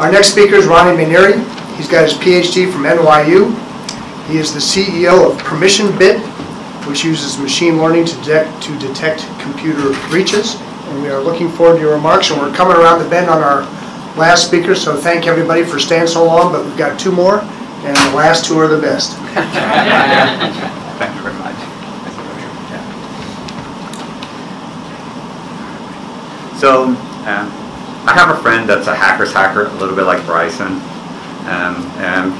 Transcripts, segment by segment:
Our next speaker is Ronnie Mainieri. He's got his PhD from NYU. He is the CEO of PermissionBit, which uses machine learning to detect computer breaches. And we are looking forward to your remarks, and we're coming around the bend on our last speaker, so thank everybody for staying so long, but we've got two more, and the last two are the best. Thank you very much. So, I have a friend that's a hacker's hacker, a little bit like Bryson.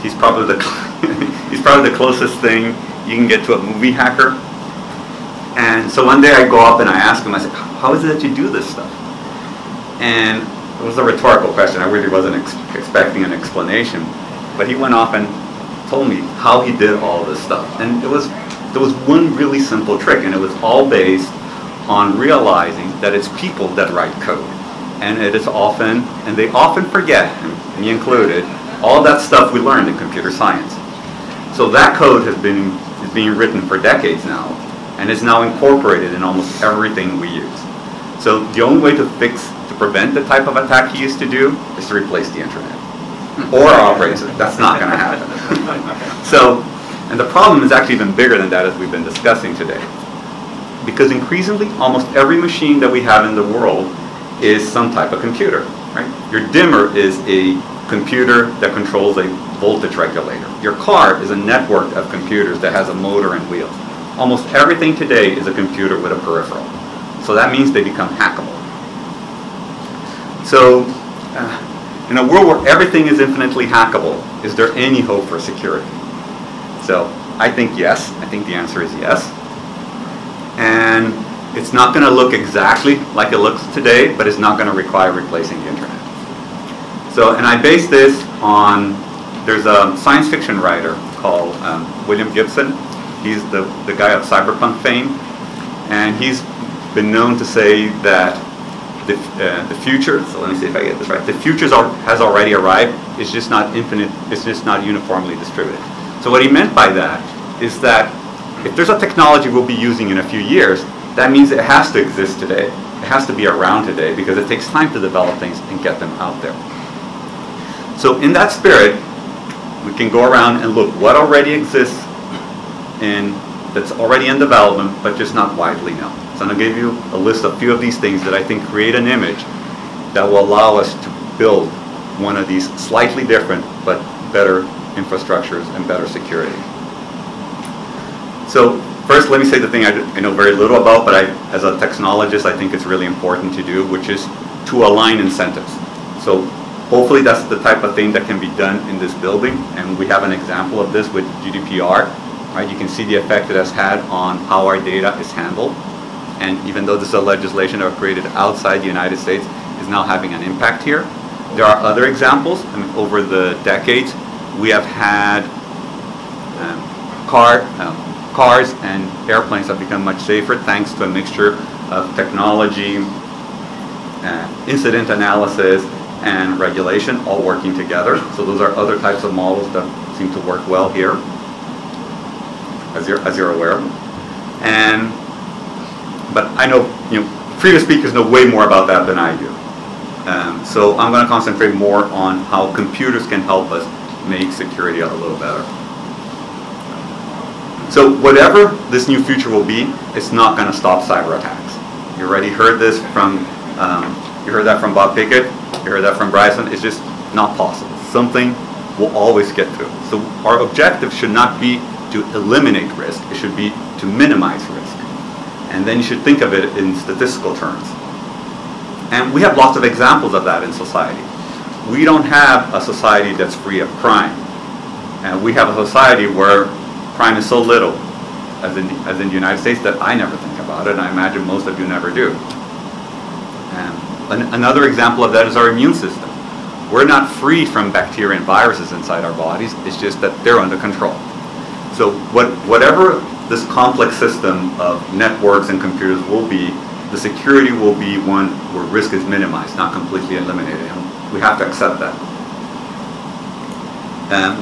He's probably the closest thing you can get to a movie hacker. And so one day I go up and I ask him, I said, how is it that you do this stuff? And it was a rhetorical question. I really wasn't expecting an explanation. But he went off and told me how he did all this stuff. And there was one really simple trick, and it was all based on realizing that it's people that write code. And it is often, and they often forget, and me included, all that stuff we learned in computer science. So that code is being written for decades now, and is now incorporated in almost everything we use. So the only way to prevent the type of attack he used to do is to replace the internet. Or our operating system. That's not going to happen. So, and the problem is actually even bigger than that, as we've been discussing today. Because increasingly, almost every machine that we have in the world is some type of computer. Right? Your dimmer is a computer that controls a voltage regulator. Your car is a network of computers that has a motor and wheels. Almost everything today is a computer with a peripheral. So that means they become hackable. So, in a world where everything is infinitely hackable, is there any hope for security? So, I think yes. I think the answer is yes. And it's not going to look exactly like it looks today, but it's not going to require replacing the internet. So, and I base this on, there's a science fiction writer called William Gibson. He's the guy of cyberpunk fame, and he's been known to say that the future, so let me see if I get this right, the future has already arrived, it's just not infinite, it's just not uniformly distributed. So what he meant by that is that if there's a technology we'll be using in a few years, that means it has to exist today. It has to be around today, because it takes time to develop things and get them out there. So in that spirit, we can go around and look what already exists that's already in development, but just not widely known. So I'm going to give you a list of a few of these things that I think create an image that will allow us to build one of these slightly different but better infrastructures and better security. So first, let me say the thing I know very little about, but as a technologist, I think it's really important to do, which is to align incentives. So hopefully that's the type of thing that can be done in this building, and we have an example of this with GDPR. Right? You can see the effect it has had on how our data is handled. And even though this is a legislation that was created outside the United States, is now having an impact here. There are other examples. I mean, over the decades, we have had cars and airplanes have become much safer thanks to a mixture of technology, incident analysis, and regulation all working together. So those are other types of models that seem to work well here, as you're aware of. But I know, previous speakers know way more about that than I do. So I'm going to concentrate more on how computers can help us make security a little better. So whatever this new future will be, it's not going to stop cyber attacks. You already heard this from, you heard that from Bob Pickett, you heard that from Bryson. It's just not possible. Something will always get through. So our objective should not be to eliminate risk. It should be to minimize risk. And then you should think of it in statistical terms. And we have lots of examples of that in society. We don't have a society that's free of crime. And we have a society where crime is so little, as in the United States, that I never think about it, and I imagine most of you never do. And another example of that is our immune system. We're not free from bacteria and viruses inside our bodies, it's just that they're under control. So whatever this complex system of networks and computers will be, the security will be one where risk is minimized, not completely eliminated. And we have to accept that.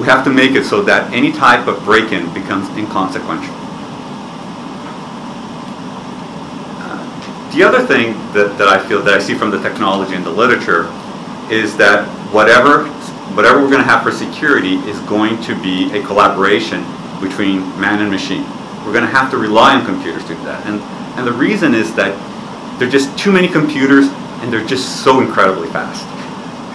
We have to make it so that any type of break-in becomes inconsequential. The other thing that I feel that I see from the technology and the literature is that whatever we're going to have for security is going to be a collaboration between man and machine. We're going to have to rely on computers to do that. And the reason is that there are just too many computers and they're just so incredibly fast.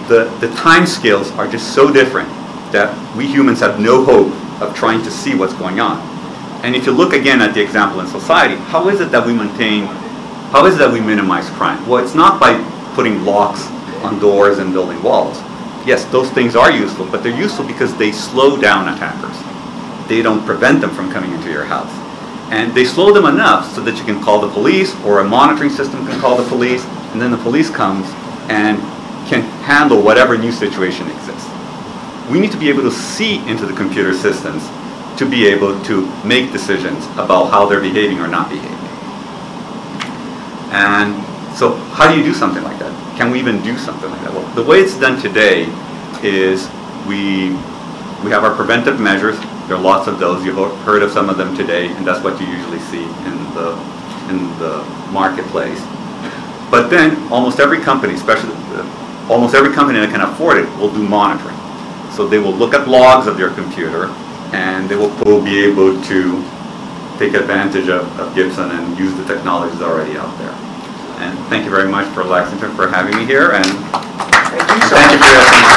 The time scales are just so different that we humans have no hope of trying to see what's going on. And if you look again at the example in society, how is it that we minimize crime? Well, it's not by putting locks on doors and building walls. Yes, those things are useful, but they're useful because they slow down attackers. They don't prevent them from coming into your house. And they slow them enough so that you can call the police, or a monitoring system can call the police, and then the police comes and can handle whatever new situation exists. We need to be able to see into the computer systems to be able to make decisions about how they're behaving or not behaving. And so how do you do something like that? Can we even do something like that? Well, the way it's done today is we have our preventive measures. There are lots of those. You've heard of some of them today, and that's what you usually see in the marketplace. But then almost every company, almost every company that can afford it, will do monitoring. So they will look at logs of your computer, and they will be able to take advantage of Gibson and use the technologies already out there. And thank you very much for Lexington for having me here, and Thank you so thank you much. for your